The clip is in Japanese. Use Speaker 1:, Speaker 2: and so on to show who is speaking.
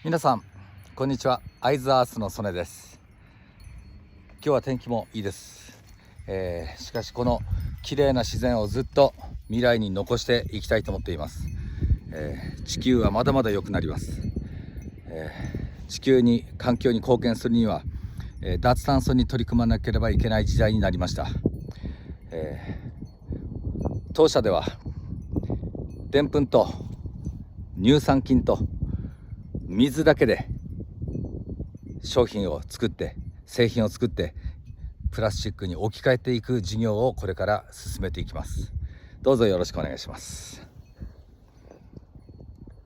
Speaker 1: 皆さんこんにちは。アイズアースの曽根です。今日は天気もいいです。しかしこの綺麗な自然をずっと未来に残していきたいと思っています。地球はまだまだ良くなります。地球に環境に貢献するには、脱炭素に取り組まなければいけない時代になりました。当社ではでんぷんと乳酸菌と水だけで商品を作って製品を作ってプラスチックに置き換えていく事業をこれから進めていきます。どうぞよろしくお願いします。